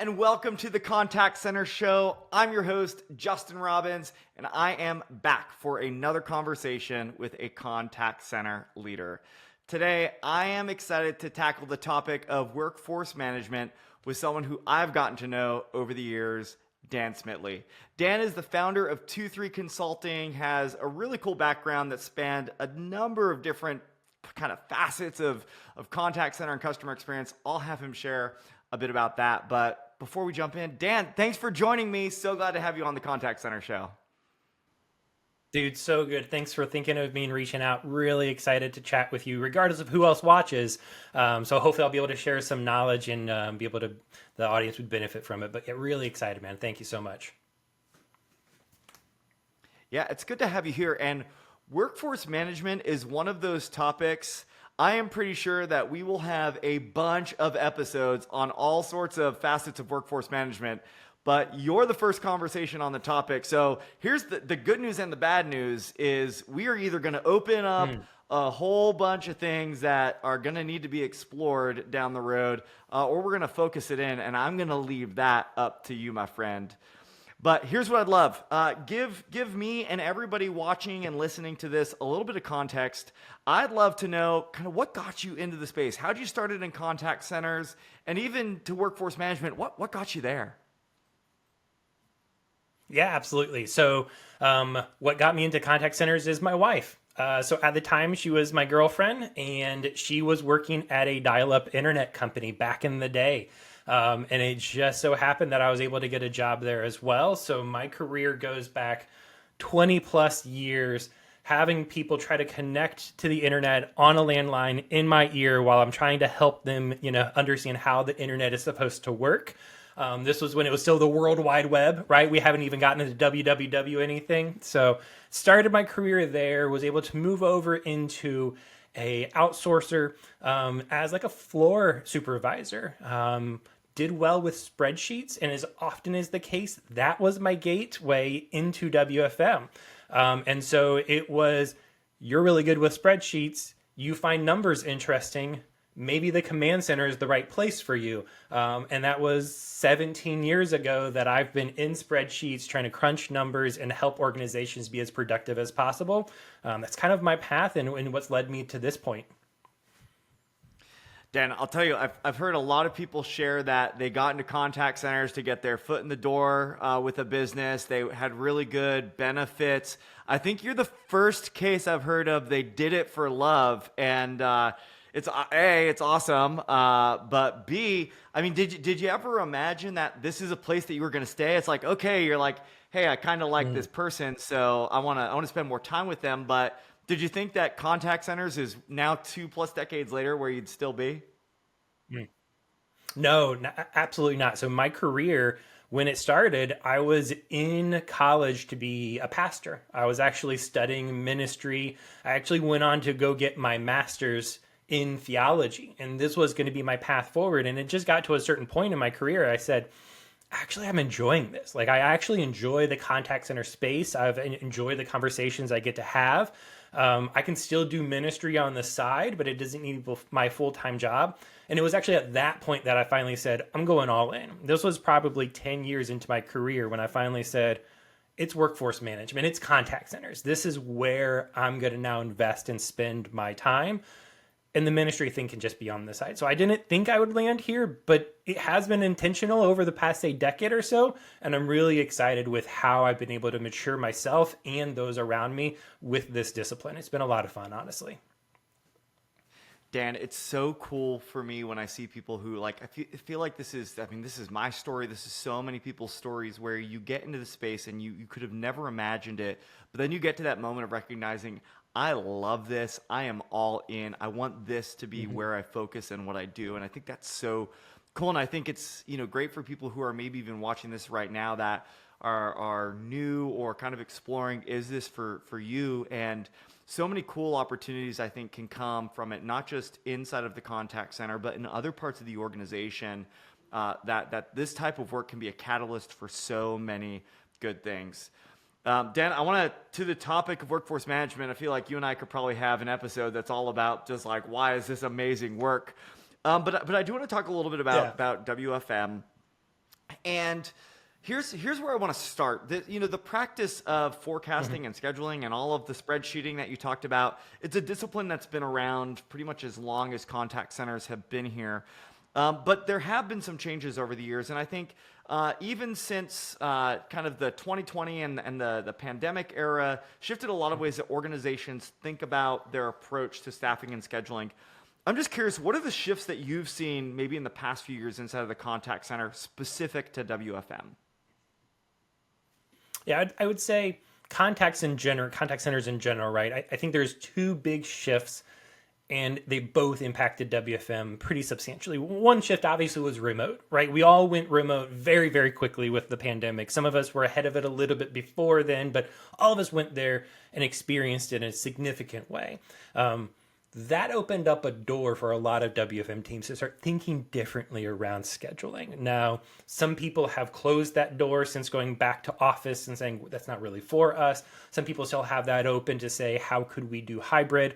and welcome to the Contact Center Show. I'm your host, Justin Robbins, and I am back for another conversation with a contact center leader. Today, I am excited to tackle the topic of workforce management with someone who I've gotten to know over the years, Dan Smitley. Dan is the founder of Two3 Consulting, has a really cool background that spanned a number of different kind of facets of contact center and customer experience. I'll have him share a bit about that. But before we jump in, Dan, thanks for joining me. So glad to have you on the Contact Center Show. Dude, so good. Thanks for thinking of me and reaching out. Really excited to chat with you, regardless of who else watches. So hopefully I'll be able to share some knowledge and be able to, the audience would benefit from it. But get really excited, man. Thank you so much. Yeah, it's good to have you here. And workforce management is one of those topics. I am pretty sure that we will have a bunch of episodes on all sorts of facets of workforce management, but you're the first conversation on the topic. So here's the good news and the bad news is we are either going to open up a whole bunch of things that are going to need to be explored down the road, or we're going to focus it in, and I'm going to leave that up to you, my friend. But here's what I'd love. Give me and everybody watching and listening to this a little bit of context. I'd love to know kind of what got you into the space. How did you start it in contact centers and even to workforce management? What got you there? Yeah, absolutely. So what got me into contact centers is my wife. So at the time, she was my girlfriend, and she was working at a dial-up internet company back in the day. And it just so happened that I was able to get a job there as well. So my career goes back 20 plus years, having people try to connect to the internet on a landline in my ear while I'm trying to help them, understand how the internet is supposed to work. This was when it was still the World Wide Web, right? We haven't even gotten into www anything. So started my career there, was able to move over into a outsourcer as like a floor supervisor. Did well with spreadsheets, and as often is the case, that was my gateway into WFM. And so it was, you're really good with spreadsheets, you find numbers interesting, maybe the command center is the right place for you. And that was 17 years ago that I've been in spreadsheets trying to crunch numbers and help organizations be as productive as possible. That's kind of my path and what's led me to this point. Dan, I'll tell you, I've heard a lot of people share that they got into contact centers to get their foot in the door with a business. They had really good benefits. I think you're the first case I've heard of they did it for love, and it's A, it's awesome, but B, I mean, did you ever imagine that this is a place that you were going to stay? It's like, okay, you're like, hey, I kind of like this person, so I want to spend more time with them, but did you think that contact centers is now 2+ decades later where you'd still be? No, absolutely not. So my career, when it started, I was in college to be a pastor. I was actually studying ministry. I actually went on to go get my master's in theology, and this was going to be my path forward. And it just got to a certain point in my career. I said, actually, I'm enjoying this. Like, I actually enjoy the contact center space. I've enjoyed the conversations I get to have. I can still do ministry on the side, but it doesn't need my full-time job. And it was actually at that point that I finally said, I'm going all in. This was probably 10 years into my career when I finally said, it's workforce management, it's contact centers. This is where I'm going to now invest and spend my time. And the ministry thing can just be on the side. So I didn't think I would land here, but it has been intentional over the past, say, decade or so. And I'm really excited with how I've been able to mature myself and those around me with this discipline. It's been a lot of fun, honestly. Dan, it's so cool for me when I see people who I feel like this is my story. This is so many people's stories where you get into the space and you could have never imagined it. But then you get to that moment of recognizing, I love this. I am all in. I want this to be where I focus and what I do. And I think that's so cool. And I think it's, great for people who are maybe even watching this right now that are new or kind of exploring, is this for you? And so many cool opportunities I think can come from it, not just inside of the contact center, but in other parts of the organization, that this type of work can be a catalyst for so many good things. Dan, I want to the topic of workforce management. I feel like you and I could probably have an episode that's all about just like, why is this amazing work? But I do want to talk a little bit about WFM. And here's where I want to start. The practice of forecasting and scheduling and all of the spreadsheeting that you talked about, it's a discipline that's been around pretty much as long as contact centers have been here. But there have been some changes over the years, and I think even since kind of the 2020 and the pandemic era shifted a lot of ways that organizations think about their approach to staffing and scheduling. I'm just curious, what are the shifts that you've seen maybe in the past few years inside of the contact center specific to WFM? Yeah, I would say contact centers in general, right? I think there's two big shifts, and they both impacted WFM pretty substantially. One shift obviously was remote, right? We all went remote very, very quickly with the pandemic. Some of us were ahead of it a little bit before then, but all of us went there and experienced it in a significant way. That opened up a door for a lot of WFM teams to start thinking differently around scheduling. Now, some people have closed that door since going back to office and saying, that's not really for us. Some people still have that open to say, how could we do hybrid?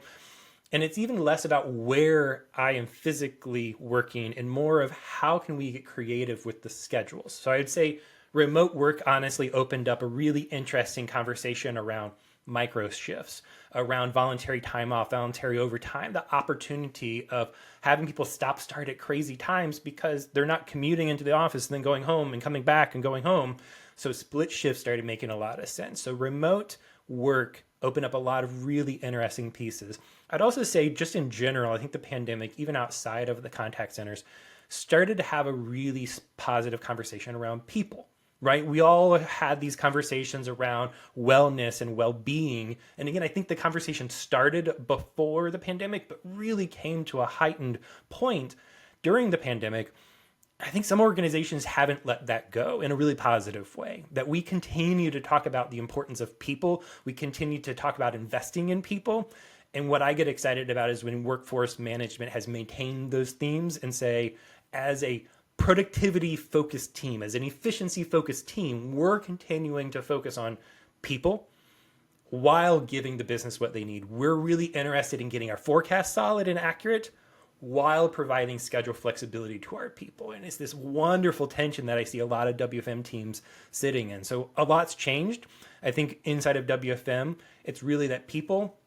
And it's even less about where I am physically working and more of how can we get creative with the schedules. So I would say remote work honestly opened up a really interesting conversation around micro shifts, around voluntary time off, voluntary overtime, the opportunity of having people start at crazy times because they're not commuting into the office and then going home and coming back and going home. So split shifts started making a lot of sense. So remote work opened up a lot of really interesting pieces. I'd also say just in general, I think the pandemic, even outside of the contact centers, started to have a really positive conversation around people. Right? We all had these conversations around wellness and well-being. And again, I think the conversation started before the pandemic, but really came to a heightened point during the pandemic. I think some organizations haven't let that go in a really positive way, that we continue to talk about the importance of people. We continue to talk about investing in people. And what I get excited about is when workforce management has maintained those themes and say, as a productivity-focused team, as an efficiency-focused team, we're continuing to focus on people while giving the business what they need. We're really interested in getting our forecast solid and accurate while providing schedule flexibility to our people. And it's this wonderful tension that I see a lot of WFM teams sitting in. So a lot's changed. I think inside of WFM, it's really that people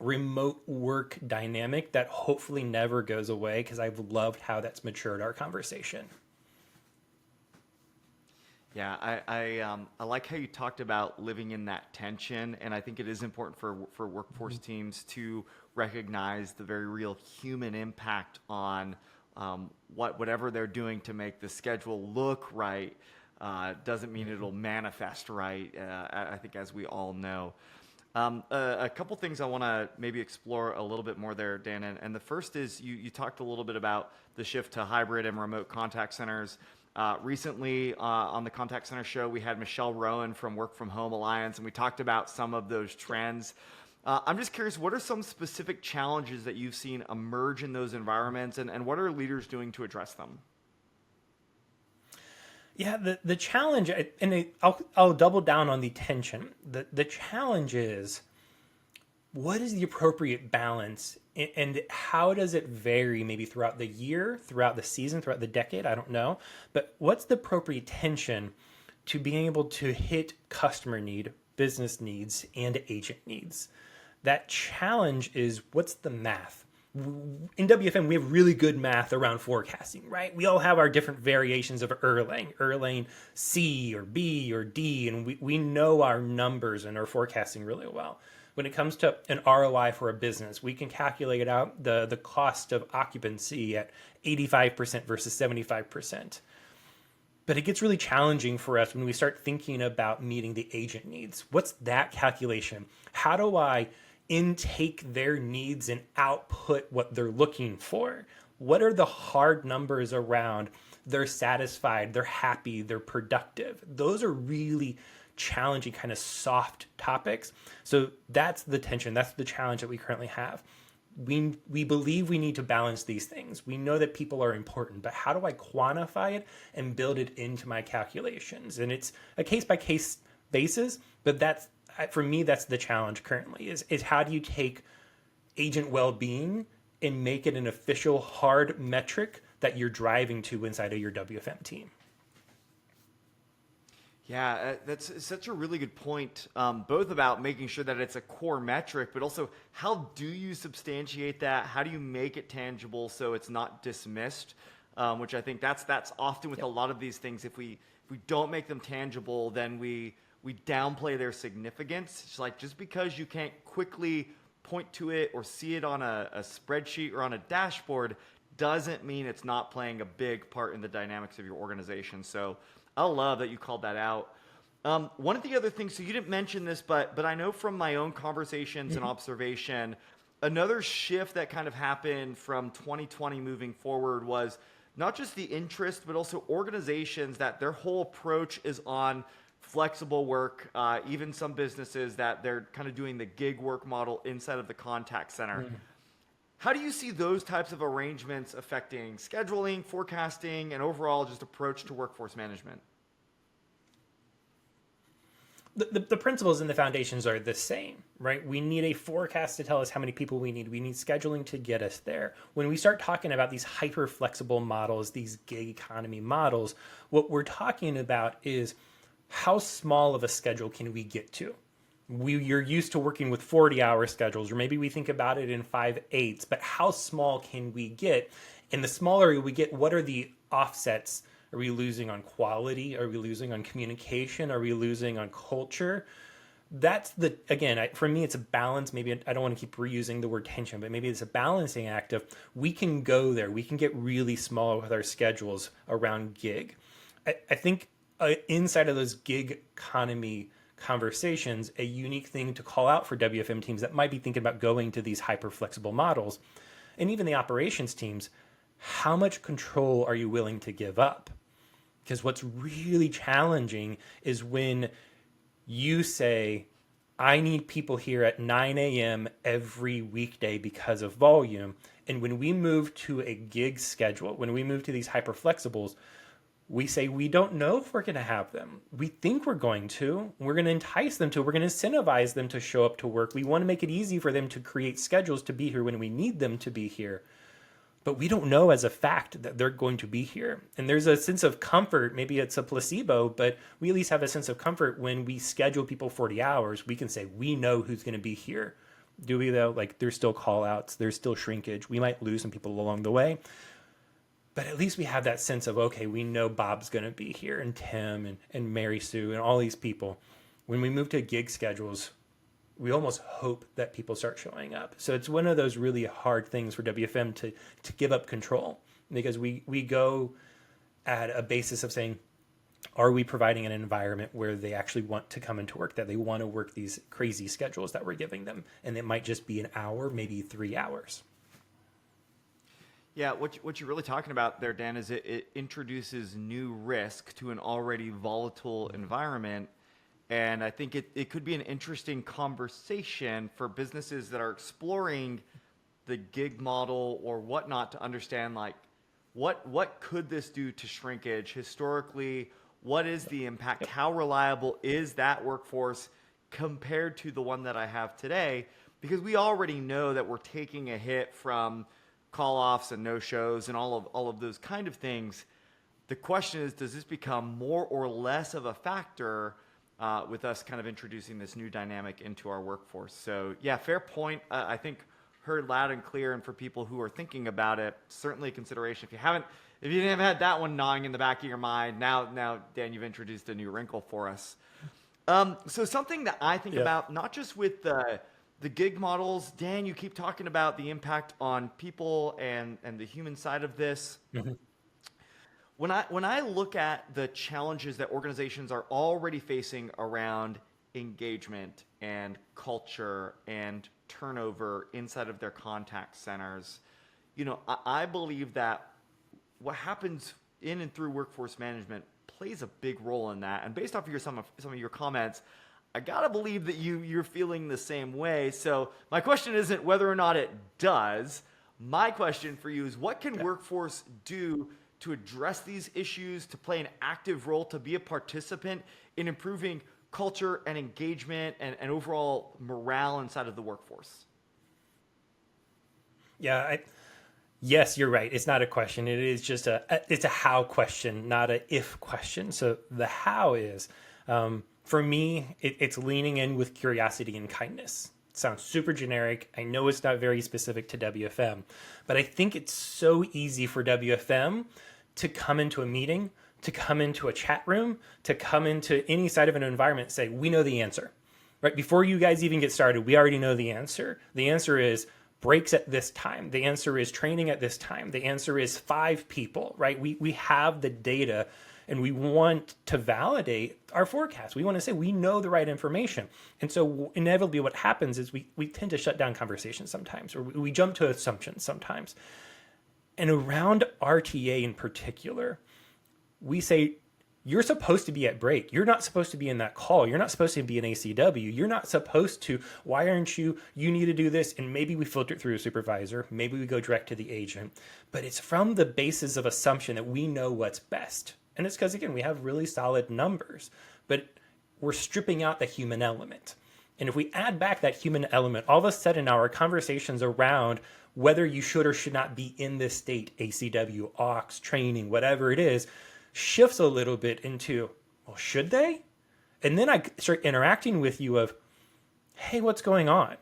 remote work dynamic that hopefully never goes away, because I've loved how that's matured our conversation. Yeah, I like how you talked about living in that tension, and I think it is important for workforce teams to recognize the very real human impact on whatever they're doing to make the schedule look right. Doesn't mean it'll manifest right, I think, as we all know. A couple things I want to maybe explore a little bit more there, Dan. And the first is you talked a little bit about the shift to hybrid and remote contact centers. Recently on the Contact Center Show, we had Michelle Rowan from Work From Home Alliance, and we talked about some of those trends. I'm just curious, what are some specific challenges that you've seen emerge in those environments, and what are leaders doing to address them? Yeah, the challenge, and I'll double down on the tension. The challenge is, what is the appropriate balance, and how does it vary maybe throughout the year, throughout the season, throughout the decade? I don't know. But what's the appropriate tension to being able to hit customer need, business needs, and agent needs? That challenge is, what's the math? In WFM, we have really good math around forecasting, right? We all have our different variations of Erlang C or B or D, and we know our numbers and our forecasting really well. When it comes to an ROI for a business, we can calculate out the cost of occupancy at 85% versus 75%. But it gets really challenging for us when we start thinking about meeting the agent needs. What's that calculation? How do I intake their needs and output what they're looking for? What are the hard numbers around they're satisfied, they're happy, they're productive? Those are really challenging, kind of soft topics. So that's the tension. That's the challenge that we currently have. We believe we need to balance these things. We know that people are important, but how do I quantify it and build it into my calculations? And it's a case-by-case basis, but that's, for me, that's the challenge currently, is how do you take agent well-being and make it an official hard metric that you're driving to inside of your WFM team? Yeah, that's such a really good point, both about making sure that it's a core metric, but also how do you substantiate that? How do you make it tangible so it's not dismissed? Which I think that's often with a lot of these things. If we don't make them tangible, then we downplay their significance. It's like just because you can't quickly point to it or see it on a spreadsheet or on a dashboard doesn't mean it's not playing a big part in the dynamics of your organization. So I love that you called that out. One of the other things, so you didn't mention this, but I know from my own conversations and observation, another shift that kind of happened from 2020 moving forward was not just the interest, but also organizations that their whole approach is on flexible work, even some businesses that they're kind of doing the gig work model inside of the contact center. How do you see those types of arrangements affecting scheduling, forecasting, and overall just approach to workforce management? The principles and the foundations are the same, right? We need a forecast to tell us how many people we need. We need scheduling to get us there. When we start talking about these hyper flexible models, these gig economy models, what we're talking about is how small of a schedule can we get to? You're used to working with 40-hour schedules, or maybe we think about it in 5/8, but how small can we get? And the smaller we get, what are the offsets? Are we losing on quality? Are we losing on communication? Are we losing on culture? That's for me, it's a balance. Maybe I don't want to keep reusing the word tension, but maybe it's a balancing act of we can go there. We can get really small with our schedules around gig. I think inside of those gig economy conversations, a unique thing to call out for WFM teams that might be thinking about going to these hyper flexible models, and even the operations teams, how much control are you willing to give up? Because what's really challenging is when you say, I need people here at 9 a.m. every weekday because of volume. And when we move to a gig schedule, when we move to these hyper flexibles, we say we don't know if we're going to have them. We think we're going to. We're going to entice them to. We're going to incentivize them to show up to work. We want to make it easy for them to create schedules to be here when we need them to be here. But we don't know as a fact that they're going to be here. And there's a sense of comfort. Maybe it's a placebo, but we at least have a sense of comfort when we schedule people 40 hours. We can say we know who's going to be here. Do we though? Like there's still call outs. There's still shrinkage. We might lose some people along the way. But at least we have that sense of, okay, we know Bob's going to be here, and Tim and Mary Sue and all these people. When we move to gig schedules, we almost hope that people start showing up. So it's one of those really hard things for WFM to give up control, because we go at a basis of saying, are we providing an environment where they actually want to come into work, that they want to work these crazy schedules that we're giving them? And it might just be an hour, maybe 3 hours. Yeah, what you're really talking about there, Dan, is it introduces new risk to an already volatile environment. And I think it could be an interesting conversation for businesses that are exploring the gig model or whatnot to understand, like, what could this do to shrinkage historically? What is the impact? How reliable is that workforce compared to the one that I have today? Because we already know that we're taking a hit from call-offs and no-shows and all of those kind of things. The question is, does this become more or less of a factor with us kind of introducing this new dynamic into our workforce? So yeah, fair point. I think heard loud and clear, and for people who are thinking about it, certainly a consideration. If you didn't have had that one gnawing in the back of your mind, now Dan, you've introduced a new wrinkle for us. So something that I think about, not just with the gig models, Dan, you keep talking about the impact on people and the human side of this. Mm-hmm. When I look at the challenges that organizations are already facing around engagement and culture and turnover inside of their contact centers, I believe that what happens in and through workforce management plays a big role in that. And based off of some of your comments, I gotta believe that you're feeling the same way. So my question isn't whether or not it does. My question for you is, what can workforce do to address these issues, to play an active role, to be a participant in improving culture and engagement and overall morale inside of the workforce? Yeah, yes, you're right. It's not a question. It is just it's a how question, not a if question. So the how is, For me, it's leaning in with curiosity and kindness. It sounds super generic. I know it's not very specific to WFM, but I think it's so easy for WFM to come into a meeting, to come into a chat room, to come into any side of an environment and say, we know the answer. Right before you guys even get started, we already know the answer. The answer is breaks at this time. The answer is training at this time. The answer is 5 people, right? We have the data and we want to validate our forecast. We want to say we know the right information. And so inevitably what happens is we tend to shut down conversations sometimes, or we jump to assumptions sometimes. And around RTA in particular, we say, you're supposed to be at break. You're not supposed to be in that call. You're not supposed to be in ACW. You're not supposed to. Why aren't you? You need to do this. And maybe we filter it through a supervisor. Maybe we go direct to the agent. But it's from the basis of assumption that we know what's best. And it's because, again, we have really solid numbers. But we're stripping out the human element. And if we add back that human element, all of a sudden our conversations around whether you should or should not be in this state, ACW, AUX, training, whatever it is, shifts a little bit into, well, should they? And then I start interacting with you of, hey, what's going on?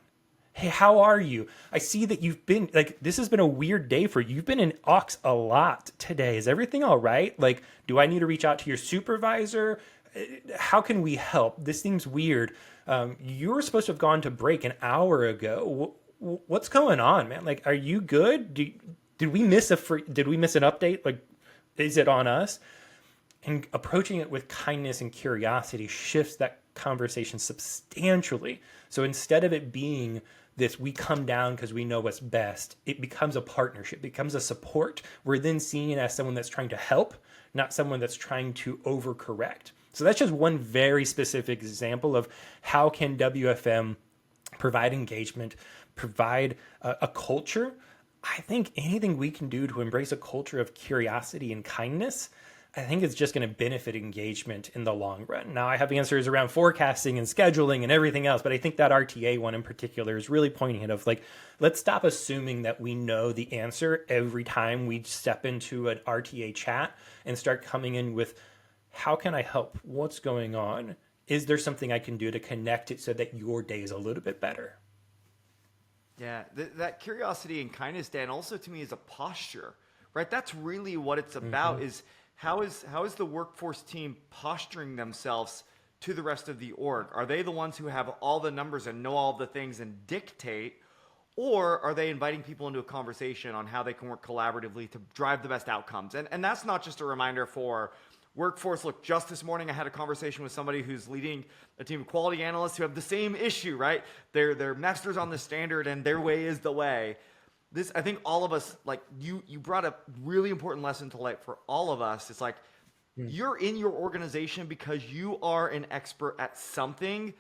Hey, how are you? I see that you've been, like, this has been a weird day for you. You've been in AUX a lot today. Is everything all right? Like, do I need to reach out to your supervisor? How can we help? This seems weird. You were supposed to have gone to break an hour ago. What's going on, man? Like, are you good? Did we miss did we miss an update? Like, is it on us? And approaching it with kindness and curiosity shifts that conversation substantially. So instead of it being this, we come down because we know what's best, it becomes a partnership, becomes a support. We're then seen as someone that's trying to help, not someone that's trying to overcorrect. So that's just one very specific example of how can WFM provide engagement, provide a culture. I think anything we can do to embrace a culture of curiosity and kindness, I think it's just going to benefit engagement in the long run. Now, I have answers around forecasting and scheduling and everything else, but I think that RTA one in particular is really pointing it of like, let's stop assuming that we know the answer every time we step into an RTA chat and start coming in with, how can I help? What's going on? Is there something I can do to connect it so that your day is a little bit better? Yeah, that curiosity and kindness, Dan, also to me is a posture, right? That's really what it's about. Is how is the workforce team posturing themselves to the rest of the org? Are they the ones who have all the numbers and know all the things and dictate, or are they inviting people into a conversation on how they can work collaboratively to drive the best outcomes? And that's not just a reminder for workforce. Look, just this morning I had a conversation with somebody who's leading a team of quality analysts who have the same issue, right? They're masters on the standard and their way is the way. This, I think all of us, like you brought a really important lesson to light for all of us. It's like, you're in your organization because you are an expert at something.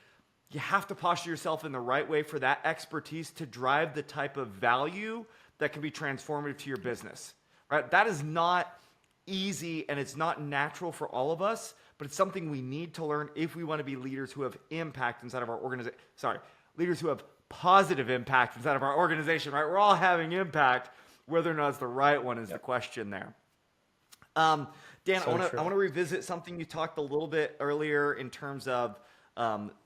You have to posture yourself in the right way for that expertise to drive the type of value that can be transformative to your business, right? That is not easy and it's not natural for all of us, but it's something we need to learn if we want to be leaders who have impact inside of our organization. Leaders who have positive impact inside of our organization, right? We're all having impact. Whether or not it's the right one is the question there. Dan, So I want true. to revisit something you talked a little bit earlier in terms of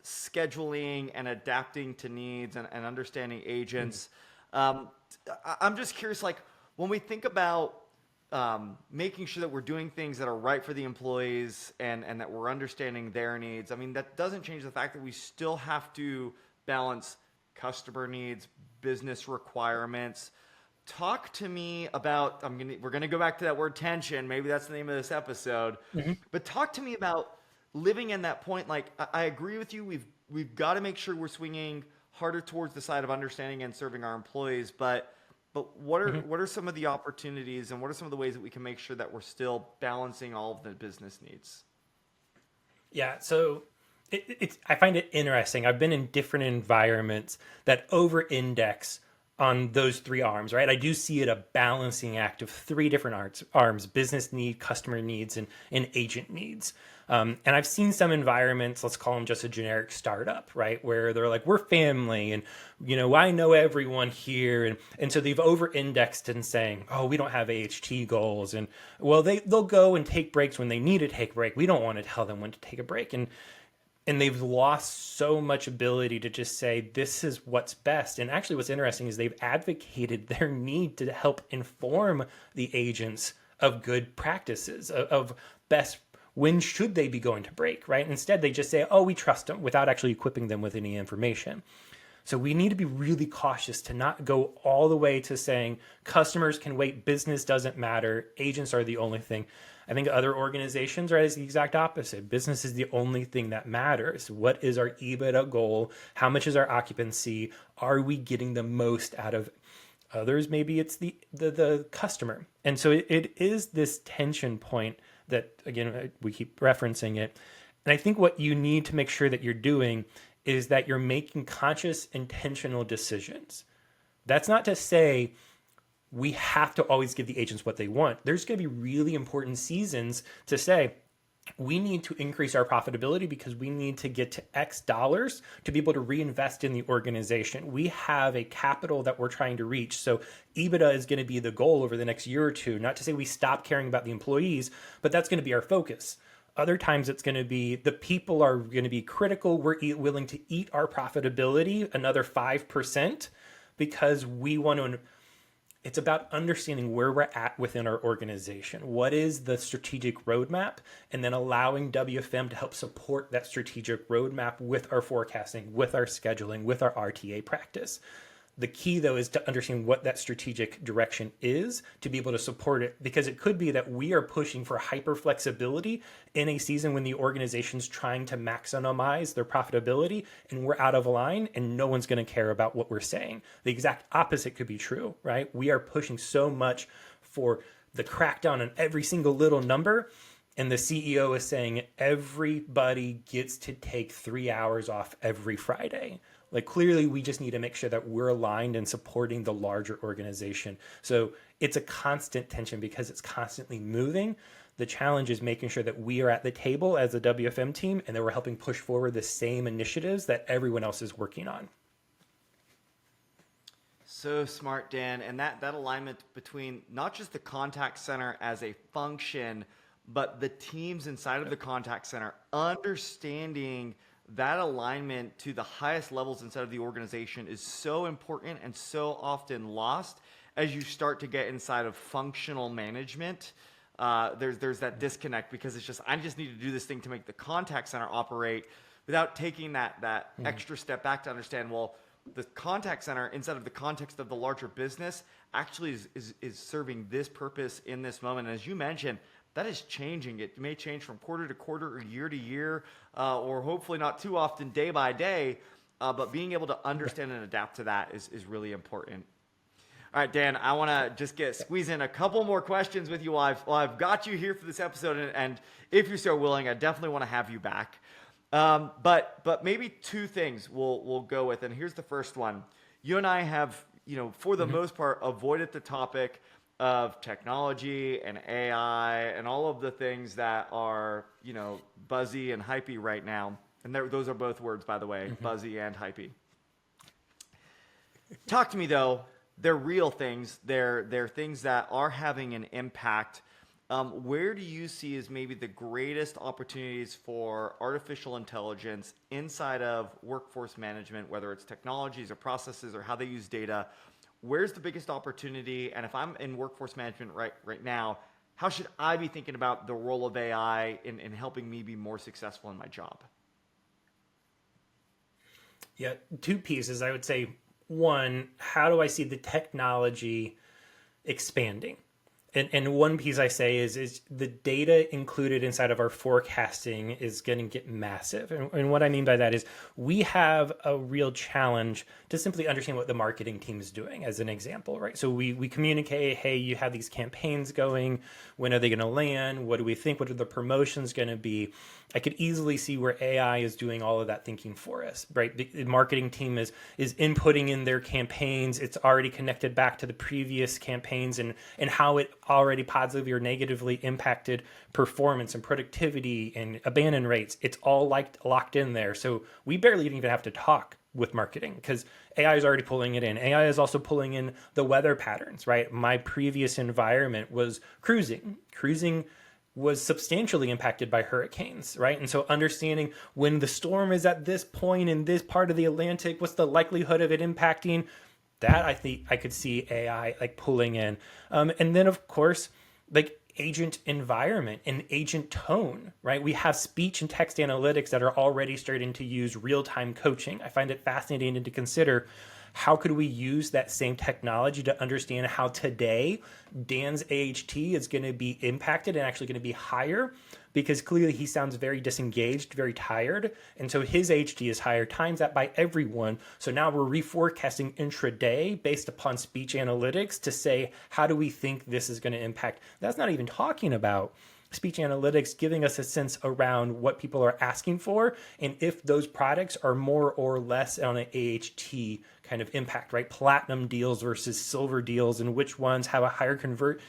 scheduling and adapting to needs and understanding agents. I'm just curious, like when we think about making sure that we're doing things that are right for the employees and that we're understanding their needs. I mean, that doesn't change the fact that we still have to balance customer needs, business requirements. Talk to me about, we're gonna go back to that word tension. Maybe that's the name of this episode. But talk to me about living in that point. Like I agree with you. We've got to make sure we're swinging harder towards the side of understanding and serving our employees. But what are some of the opportunities and what are some of the ways that we can make sure that we're still balancing all of the business needs? Yeah, so I find it interesting. I've been in different environments that over-index on those 3 arms, right? I do see it a balancing act of 3 different arms: business need, customer needs, and agent needs. And I've seen some environments, let's call them just a generic startup, right? Where they're like, we're family and, I know everyone here. And so they've over-indexed in saying, oh, we don't have AHT goals. And well, they'll go and take breaks when they need to take a break. We don't want to tell them when to take a break. And they've lost so much ability to just say, this is what's best. And actually what's interesting is they've advocated their need to help inform the agents of good practices, of best, when should they be going to break, right? Instead, they just say, oh, we trust them, without actually equipping them with any information. So we need to be really cautious to not go all the way to saying customers can wait, business doesn't matter, agents are the only thing. I think other organizations are as the exact opposite. Business is the only thing that matters. What is our EBITDA goal? How much is our occupancy? Are we getting the most out of others? Maybe it's the customer. And so it is this tension point that, again, we keep referencing it. And I think what you need to make sure that you're doing is that you're making conscious, intentional decisions. That's not to say we have to always give the agents what they want. There's going to be really important seasons to say, we need to increase our profitability because we need to get to X dollars to be able to reinvest in the organization. We have a capital that we're trying to reach. So EBITDA is going to be the goal over the next year or two. Not to say we stop caring about the employees, but that's going to be our focus. Other times it's going to be the people are going to be critical. We're willing to eat our profitability another 5% because we want to. It's about understanding where we're at within our organization. What is the strategic roadmap? And then allowing WFM to help support that strategic roadmap with our forecasting, with our scheduling, with our RTA practice. The key, though, is to understand what that strategic direction is to be able to support it, because it could be that we are pushing for hyper flexibility in a season when the organization's trying to maximize their profitability and we're out of line and no one's going to care about what we're saying. The exact opposite could be true, right? We are pushing so much for the crackdown on every single little number. And the CEO is saying everybody gets to take 3 hours off every Friday. Like, clearly, we just need to make sure that we're aligned and supporting the larger organization. So it's a constant tension because it's constantly moving. The challenge is making sure that we are at the table as a WFM team and that we're helping push forward the same initiatives that everyone else is working on. So smart, Dan. And that alignment between not just the contact center as a function, but the teams inside of the contact center, understanding that alignment to the highest levels inside of the organization is so important and so often lost as you start to get inside of functional management. There's that disconnect because it's just, I just need to do this thing to make the contact center operate without taking that extra step back to understand, well, the contact center inside of the context of the larger business actually is serving this purpose in this moment. And as you mentioned, that is changing. It may change from quarter to quarter or year to year, or hopefully not too often day by day, but being able to understand and adapt to that is really important. All right, Dan, I want to just squeeze in a couple more questions with you while I've got you here for this episode. And if you're so willing, I definitely want to have you back. But maybe two things we'll go with. And here's the first one. You and I have, for the most part, avoided the topic of technology and AI and all of the things that are, buzzy and hypey right now. And those are both words, by the way, buzzy and hypey. Talk to me, though. They're real things. They're things that are having an impact. Where do you see as maybe the greatest opportunities for artificial intelligence inside of workforce management, whether it's technologies or processes or how they use data? Where's the biggest opportunity? And if I'm in workforce management right now, how should I be thinking about the role of AI in helping me be more successful in my job? Yeah, two pieces. I would say, one, how do I see the technology expanding? And one piece I say is the data included inside of our forecasting is going to get massive. And what I mean by that is we have a real challenge to simply understand what the marketing team is doing, as an example, right? So we communicate, hey, you have these campaigns going. When are they going to land? What do we think? What are the promotions going to be? I could easily see where AI is doing all of that thinking for us, right? The marketing team is inputting in their campaigns. It's already connected back to the previous campaigns and how it already positively or negatively impacted performance and productivity and abandon rates. It's all locked in there. So we barely even have to talk with marketing because AI is already pulling it in. AI is also pulling in the weather patterns, right? My previous environment was cruising. Cruising was substantially impacted by hurricanes, right? And so understanding when the storm is at this point in this part of the Atlantic, what's the likelihood of it impacting, that I think I could see AI like pulling in. And then of course, like agent environment and agent tone, right? We have speech and text analytics that are already starting to use real-time coaching. I find it fascinating to consider how could we use that same technology to understand how today Dan's AHT is going to be impacted and actually going to be higher because clearly he sounds very disengaged, very tired. And so his AHT is higher, times that by everyone. So now we're reforecasting intraday based upon speech analytics to say, how do we think this is going to impact? That's not even talking about speech analytics giving us a sense around what people are asking for and if those products are more or less on an AHT kind of impact, right? Platinum deals versus silver deals and which ones have a higher convert.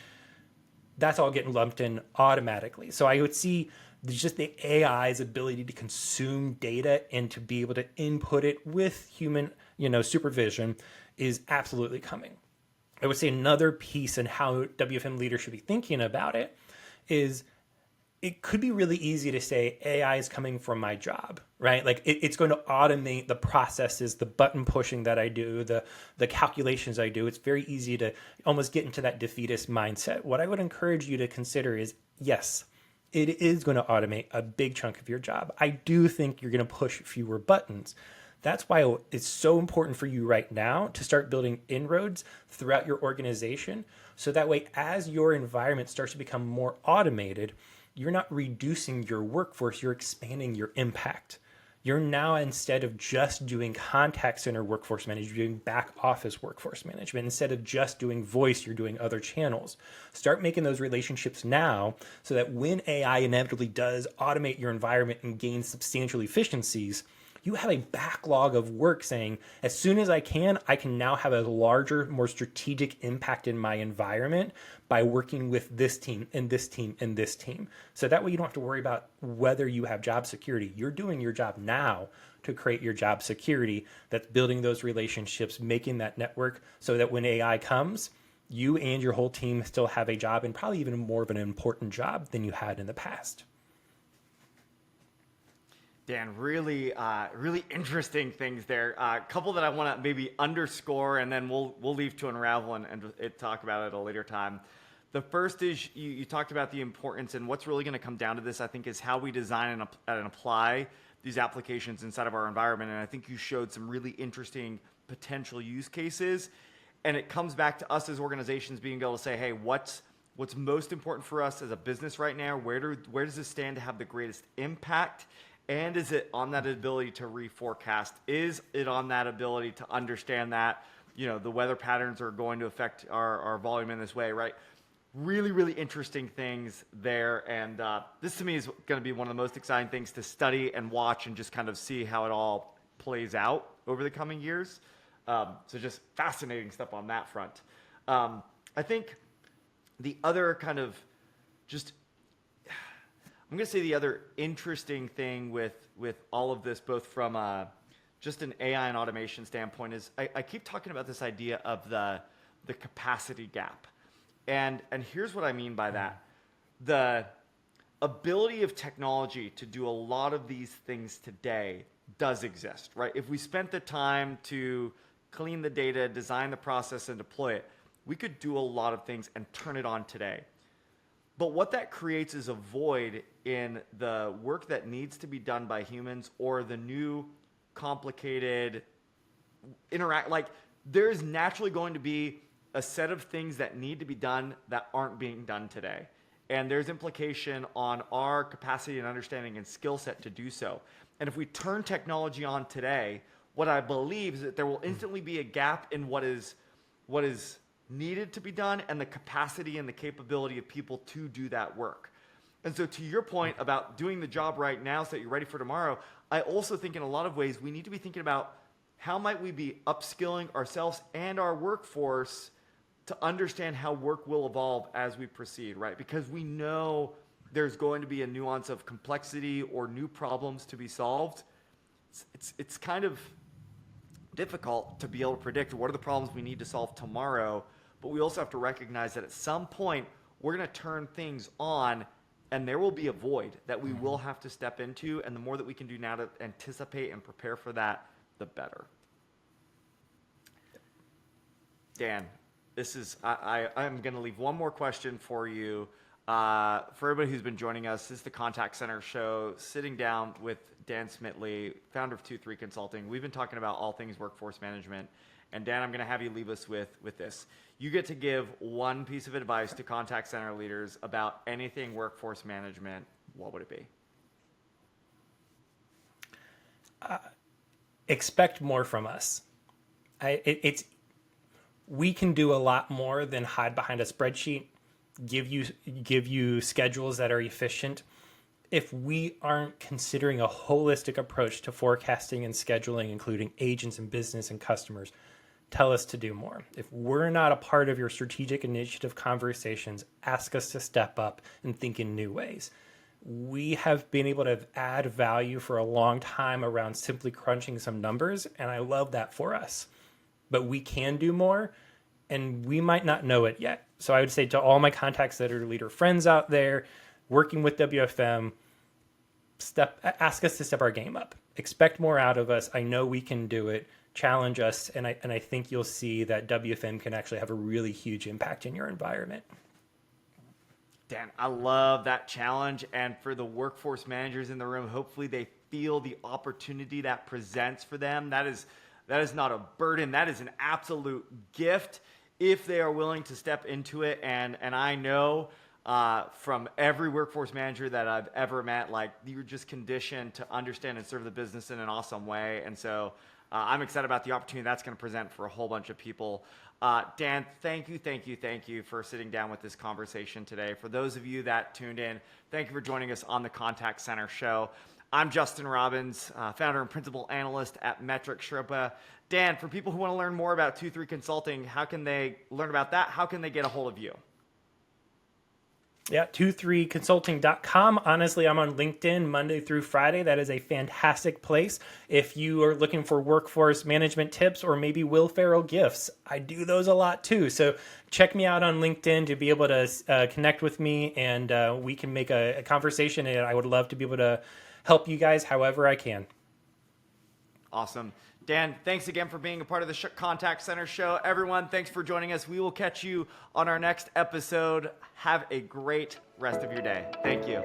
That's all getting lumped in automatically. So I would see just the AI's ability to consume data and to be able to input it with human, supervision is absolutely coming. I would say another piece in how WFM leaders should be thinking about it is it could be really easy to say AI is coming from my job, right? Like it's going to automate the processes, the button pushing that I do, the calculations I do. It's very easy to almost get into that defeatist mindset. What I would encourage you to consider is, yes, it is going to automate a big chunk of your job. I do think you're going to push fewer buttons. That's why it's so important for you right now to start building inroads throughout your organization. So that way, as your environment starts to become more automated, you're not reducing your workforce, you're expanding your impact. You're now, instead of just doing contact center workforce management, you're doing back office workforce management. Instead of just doing voice, you're doing other channels. Start making those relationships now so that when AI inevitably does automate your environment and gain substantial efficiencies, you have a backlog of work saying, as soon as I can now have a larger, more strategic impact in my environment by working with this team and this team and this team. So that way you don't have to worry about whether you have job security. You're doing your job now to create your job security. That's building those relationships, making that network so that when AI comes, you and your whole team still have a job and probably even more of an important job than you had in the past. Dan, really interesting things there. A couple that I want to maybe underscore, and then we'll leave to unravel and talk about it at a later time. The first is you talked about the importance, and what's really going to come down to this, I think, is how we design and apply these applications inside of our environment. And I think you showed some really interesting potential use cases. And it comes back to us as organizations being able to say, hey, what's most important for us as a business right now? Where does this stand to have the greatest impact? And is it on that ability to reforecast? Is it on that ability to understand that, the weather patterns are going to affect our volume in this way, right? Really, really interesting things there. And this to me is going to be one of the most exciting things to study and watch and just kind of see how it all plays out over the coming years. So just fascinating stuff on that front. I think the other kind of I'm going to say the other interesting thing with all of this, both from just an AI and automation standpoint, is I keep talking about this idea of the capacity gap. And here's what I mean by that. The ability of technology to do a lot of these things today does exist, right? If we spent the time to clean the data, design the process, and deploy it, we could do a lot of things and turn it on today. But what that creates is a void in the work that needs to be done by humans or the new complicated there's naturally going to be a set of things that need to be done that aren't being done today. And there's implication on our capacity and understanding and skill set to do so. And if we turn technology on today, what I believe is that there will instantly be a gap in what is needed to be done and the capacity and the capability of people to do that work. And so to your point about doing the job right now so that you're ready for tomorrow, I also think in a lot of ways we need to be thinking about how might we be upskilling ourselves and our workforce to understand how work will evolve as we proceed, right? Because we know there's going to be a nuance of complexity or new problems to be solved. It's kind of difficult to be able to predict what are the problems we need to solve tomorrow, but we also have to recognize that at some point we're going to turn things on and there will be a void that we will have to step into, and the more that we can do now to anticipate and prepare for that, the better. Dan, this is I'm going to leave one more question for you. For everybody who's been joining us, this is the Contact Center show, sitting down with Dan Smitley, founder of Two3 Consulting. We've been talking about all things workforce management. And Dan, I'm going to have you leave us with this. You get to give one piece of advice to contact center leaders about anything workforce management. What would it be? Expect more from us. We can do a lot more than hide behind a spreadsheet, give you schedules that are efficient. If we aren't considering a holistic approach to forecasting and scheduling, including agents and business and customers, tell us to do more. If we're not a part of your strategic initiative conversations, ask us to step up and think in new ways. We have been able to add value for a long time around simply crunching some numbers, and I love that for us. But we can do more, and we might not know it yet. So I would say to all my contact center leader friends out there working with WFM, ask us to step our game up. Expect more out of us. I know we can do it. Challenge us, and I think you'll see that WFM can actually have a really huge impact in your environment. Dan, I love that challenge. And for the workforce managers in the room, hopefully they feel the opportunity that presents for them. That is not a burden. That is an absolute gift if they are willing to step into it. And I know from every workforce manager that I've ever met, like, you're just conditioned to understand and serve the business in an awesome way. And so I'm excited about the opportunity that's going to present for a whole bunch of people. Dan, thank you for sitting down with this conversation today. For those of you that tuned in, thank you for joining us on the Contact Center show. I'm Justin Robbins, founder and principal analyst at Metric Sherpa. Dan, for people who want to learn more about Two3 Consulting, how can they learn about that? How can they get a hold of you? Yeah, Two3Consulting.com. Honestly, I'm on LinkedIn Monday through Friday. That is a fantastic place. If you are looking for workforce management tips or maybe Will Ferrell gifts, I do those a lot too. So check me out on LinkedIn to be able to connect with me, and we can make a conversation, and I would love to be able to help you guys however I can. Awesome. Dan, thanks again for being a part of the Contact Center show. Everyone, thanks for joining us. We will catch you on our next episode. Have a great rest of your day. Thank you.